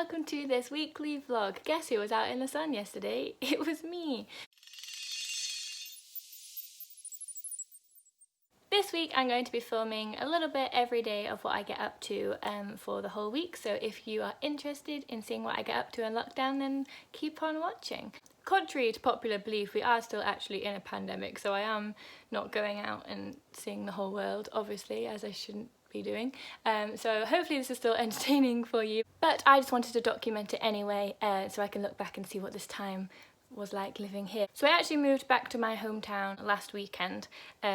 welcome to this weekly vlog. Guess who was out in the sun yesterday? It was me. This week I'm going to be filming a little bit every day of what I get up to for the whole week, so if you are interested in seeing what I get up to in lockdown, then keep on watching. Contrary to popular belief, we are still actually in a pandemic, so I am not going out and seeing the whole world, obviously, as I shouldn't be doing. So hopefully this is still entertaining for you, but I just wanted to document it anyway, so I can look back and see what this time was like living here. So I actually moved back to my hometown last weekend,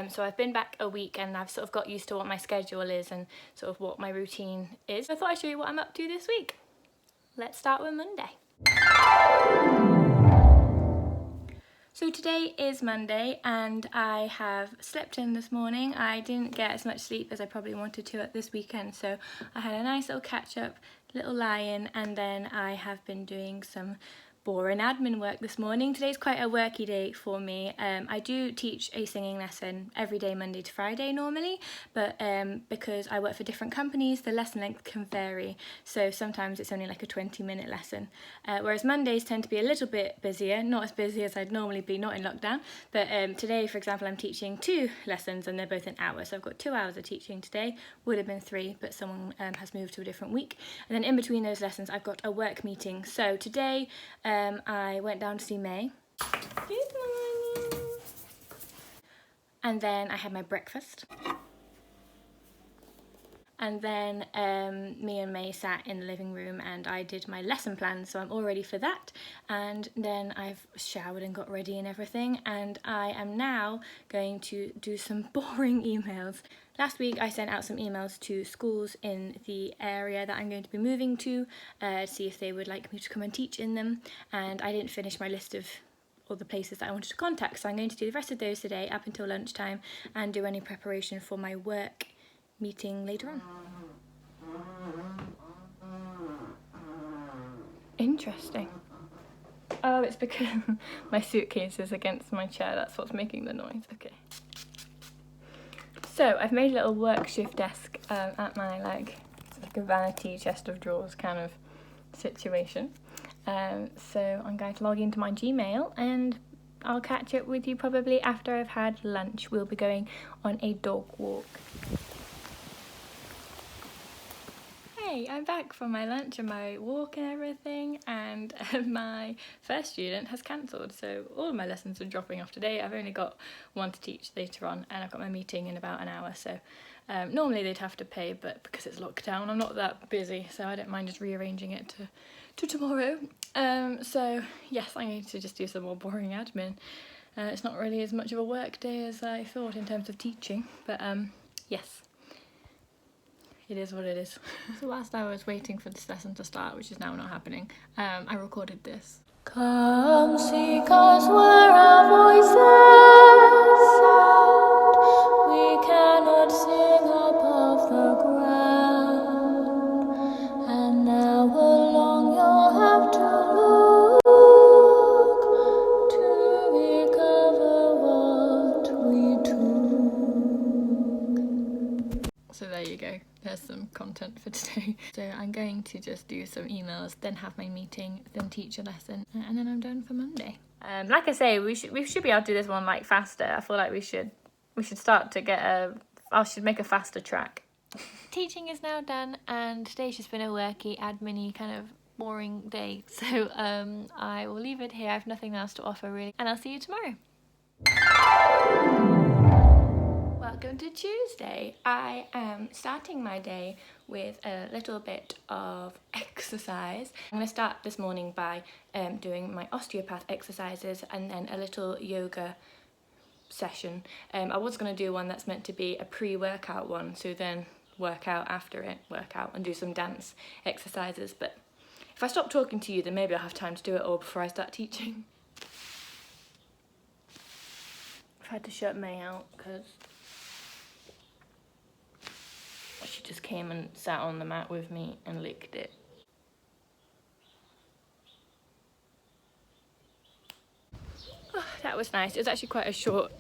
so I've been back a week and I've sort of got used to what my schedule is and sort of what my routine is. So I thought I'd show you what I'm up to this week. Let's start with Monday. So today is Monday and I have slept in this morning. I didn't get as much sleep as I probably wanted to at this weekend, so I had a nice little catch up, little lie-in, and then I have been doing some boring admin work this morning. Today's quite a worky day for me. I do teach a singing lesson every day, Monday to Friday normally, but because I work for different companies, the lesson length can vary. So sometimes it's only like a 20-minute lesson, whereas Mondays tend to be a little bit busier, not as busy as I'd normally be, not in lockdown. But today, for example, I'm teaching 2 lessons and they're both an hour. So I've got 2 hours of teaching today, would have been 3, but someone has moved to a different week. And then in between those lessons, I've got a work meeting. So today, I went down to see May. Good morning. And then I had my breakfast. And then me and May sat in the living room and I did my lesson plan, so I'm all ready for that. And then I've showered and got ready and everything, and I am now going to do some boring emails. Last week I sent out some emails to schools in the area that I'm going to be moving to see if they would like me to come and teach in them, and I didn't finish my list of all the places that I wanted to contact, so I'm going to do the rest of those today up until lunchtime and do any preparation for my work meeting later on. Interesting. Oh, it's because my suitcase is against my chair, that's what's making the noise. Okay. So I've made a little workshift desk at my it's like a vanity chest of drawers kind of situation. So I'm going to log into my Gmail and I'll catch up with you probably after I've had lunch. We'll be going on a dog walk. Hey, I'm back from my lunch and my walk and everything, and my first student has cancelled, so all of my lessons are dropping off today. I've only got one to teach later on and I've got my meeting in about an hour, so normally they'd have to pay, but because it's lockdown I'm not that busy, so I don't mind just rearranging it to tomorrow. So yes, I'm going to just do some more boring admin. It's not really as much of a work day as I thought in terms of teaching, but yes. It is what it is. So whilst I was waiting for this lesson to start, which is now not happening, I recorded this. Come seek us where our voices sound. We cannot sing above the ground. And now along you'll have to look to recover what we took. So there you go. There's some content for today. So I'm going to just do some emails, then have my meeting, then teach a lesson, and then I'm done for Monday. Like I say, we should be able to do this one like faster. I feel like we should start to get I should make a faster track. Teaching is now done, and today's just been a worky, admin-y kind of boring day. So I will leave it here. I have nothing else to offer really, and I'll see you tomorrow. Welcome to Tuesday. I am starting my day with a little bit of exercise. I'm going to start this morning by doing my osteopath exercises and then a little yoga session. I was going to do one that's meant to be a pre-workout one, so then work out after it, work out and do some dance exercises, but if I stop talking to you then maybe I'll have time to do it all before I start teaching. I've had to shut May out because she just came and sat on the mat with me and licked it. Oh, that was nice. It was actually quite a short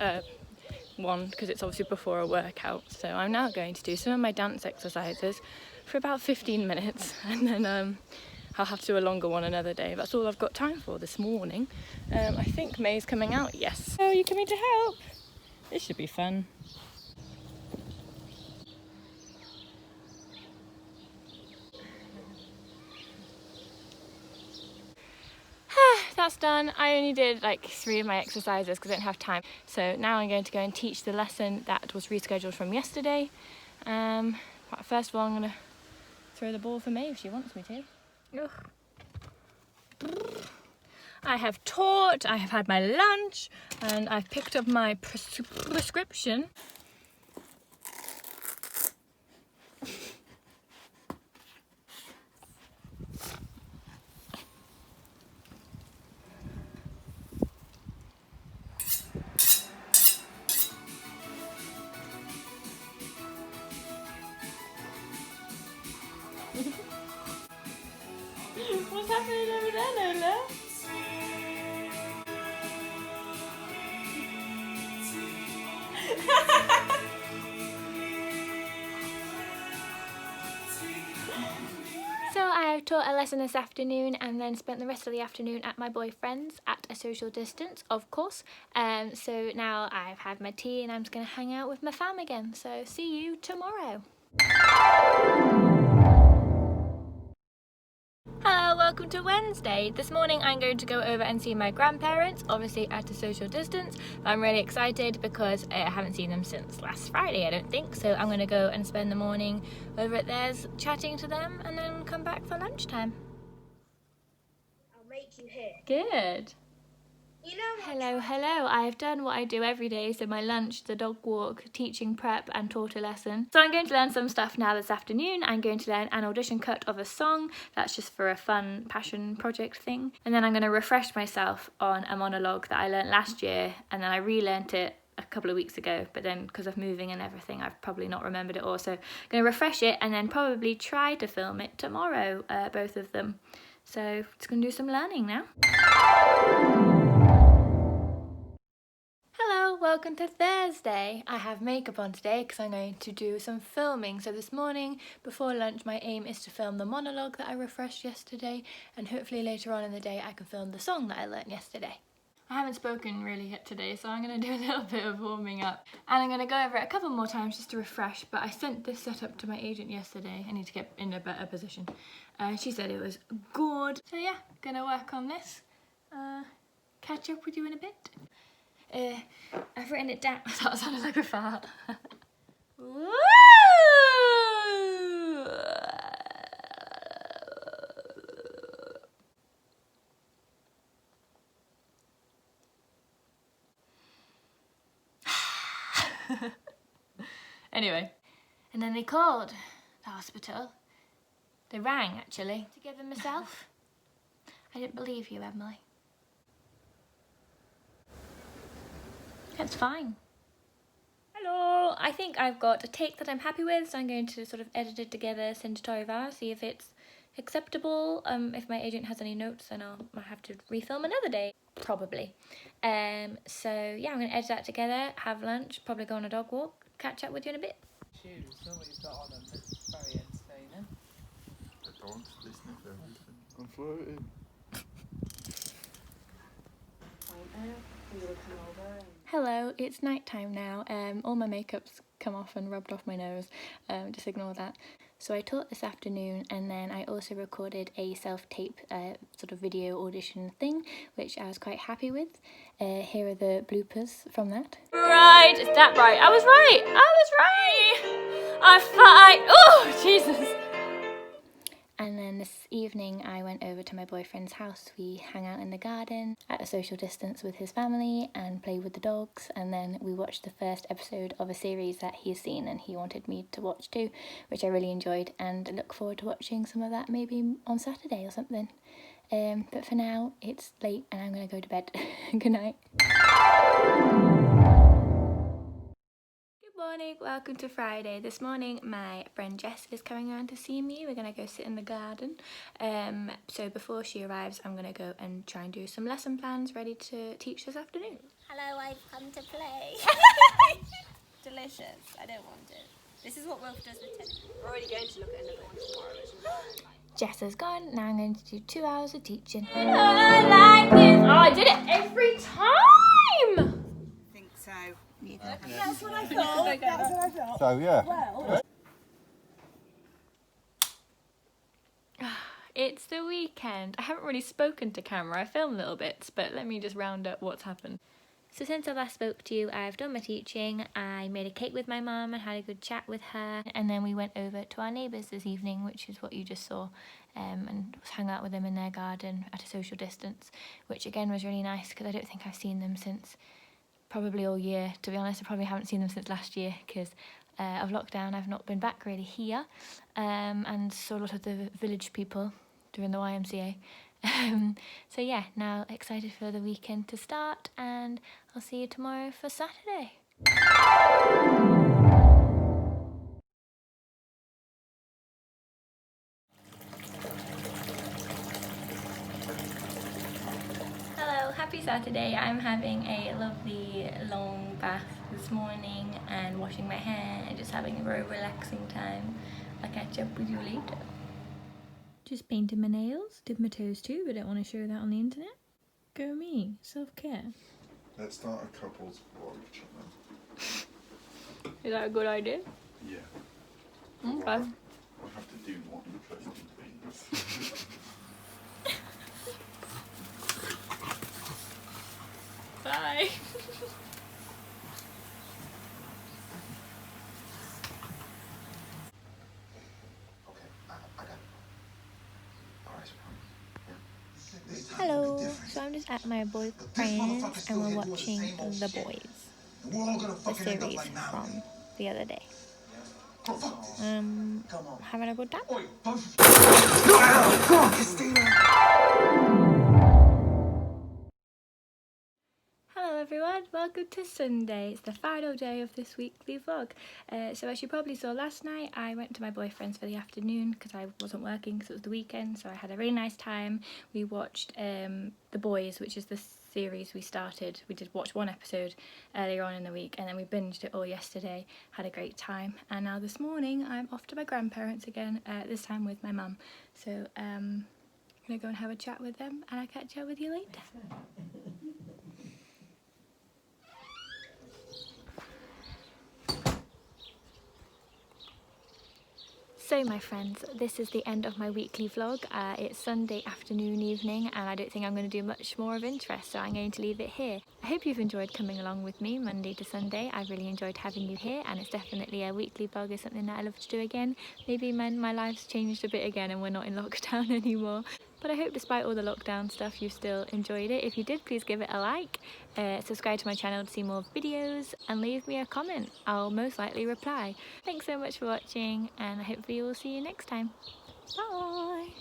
one because it's obviously before a workout. So I'm now going to do some of my dance exercises for about 15 minutes and then I'll have to do a longer one another day. That's all I've got time for this morning. I think May's coming out, yes. Oh, you coming to help? This should be fun. That's done. I only did like 3 of my exercises because I didn't have time. So now I'm going to go and teach the lesson that was rescheduled from yesterday. But first of all, I'm going to throw the ball for May if she wants me to. Ugh. I have taught, I have had my lunch, and I've picked up my prescription. What's happening over there, Lola? So I have taught a lesson this afternoon and then spent the rest of the afternoon at my boyfriend's at a social distance, of course. So now I've had my tea and I'm just going to hang out with my fam again. So see you tomorrow. Hello, welcome to Wednesday. This morning I'm going to go over and see my grandparents, obviously at a social distance. I'm really excited because I haven't seen them since last Friday, I don't think. So I'm going to go and spend the morning over at theirs chatting to them and then come back for lunchtime. I'll make you hear. Good. You know, Hello. I have done what I do every day, so my lunch, the dog walk, teaching prep and taught a lesson. So I'm going to learn some stuff now this afternoon. I'm going to learn an audition cut of a song. That's just for a fun passion project thing. And then I'm going to refresh myself on a monologue that I learnt last year, and then I relearnt it a couple of weeks ago, but then because of moving and everything I've probably not remembered it all, so I'm going to refresh it and then probably try to film it tomorrow, both of them. So just going to do some learning now. Hello, welcome to Thursday. I have makeup on today because I'm going to do some filming. So this morning before lunch my aim is to film the monologue that I refreshed yesterday, and hopefully later on in the day I can film the song that I learnt yesterday. I haven't spoken really yet today, so I'm going to do a little bit of warming up. And I'm going to go over it a couple more times just to refresh, but I sent this setup to my agent yesterday. I need to get in a better position. She said it was good. So yeah, going to work on this. Catch up with you in a bit. I've written it down. That sounded like a fart. Woo! Anyway, and then they called the hospital. They rang actually to give them myself. I didn't believe you, Emily. That's fine. Hello! I think I've got a take that I'm happy with, so I'm going to sort of edit it together, send it over, see if it's acceptable. If my agent has any notes, then I'll have to refilm another day, probably. So yeah, I'm going to edit that together, have lunch, probably go on a dog walk, catch up with you in a bit. Shoes, what you've got on them, it's very entertaining. I don't listen to everything. I'm floating. Hello, it's night time now. All my makeup's come off and rubbed off my nose. Just ignore that. So I taught this afternoon, and then I also recorded a self-tape sort of video audition thing, which I was quite happy with. Here are the bloopers from that. Right, is that right? I was right! Oh, Jesus! And then this evening I went over to my boyfriend's house. We hung out in the garden at a social distance with his family and played with the dogs, and then we watched the first episode of a series that he's seen and he wanted me to watch too, which I really enjoyed, and look forward to watching some of that maybe on Saturday or something. But for now it's late and I'm gonna go to bed. Good night. Good morning, welcome to Friday. This morning my friend Jess is coming around to see me. We're gonna go sit in the garden. So before she arrives I'm gonna go and try and do some lesson plans ready to teach this afternoon. hello, I've come to play. Delicious. I don't want it. This is what Wilf does with tennis. We're already going to look at another one tomorrow. Jess has gone, now I'm going to do 2 hours of teaching. I like this. Oh, I did it every time! I think so. That's what I thought. That's what I thought. So yeah. Well, It's the weekend. I haven't really spoken to camera. I filmed little bits, but let me just round up what's happened. So since I last spoke to you, I've done my teaching. I made a cake with my mum and had a good chat with her. And then we went over to our neighbours this evening, which is what you just saw, and hung out with them in their garden at a social distance, which again was really nice because I don't think I've seen them since probably all year. To be honest, I probably haven't seen them since last year because of lockdown. I've not been back really here, and saw a lot of the village people during the YMCA. So yeah, now excited for the weekend to start, and I'll see you tomorrow for Saturday. Hello, happy Saturday. I'm having a lovely long bath this morning and washing my hair and just having a very relaxing time. I'll catch up with you later. Just painted my nails, did my toes too, but I don't want to show that on the internet. Go me, self-care. Let's start a couples vlog channel. Is that a good idea? Yeah. Okay. We'll have to do more interesting things. Bye. Hello, so I'm just at my boyfriend's and we're watching The Boys, the series from the other day. Having a good time? Hello everyone, welcome to Sunday. It's the final day of this weekly vlog. So as you probably saw last night, I went to my boyfriend's for the afternoon because I wasn't working because it was the weekend, so I had a really nice time. We watched The Boys, which is the series we started. We did watch one episode earlier on in the week and then we binged it all yesterday, had a great time, and now this morning I'm off to my grandparents again, this time with my mum. So I'm gonna go and have a chat with them and I'll catch up with you later. So my friends, this is the end of my weekly vlog. It's Sunday afternoon, evening, and I don't think I'm going to do much more of interest, so I'm going to leave it here. I hope you've enjoyed coming along with me Monday to Sunday. I've really enjoyed having you here, and it's definitely a weekly vlog is something that I love to do again. Maybe my life's changed a bit again and we're not in lockdown anymore. But I hope despite all the lockdown stuff you still enjoyed it. If you did, please give it a like, subscribe to my channel to see more videos, and leave me a comment. I'll most likely reply. Thanks so much for watching, and hopefully we'll see you next time. Bye!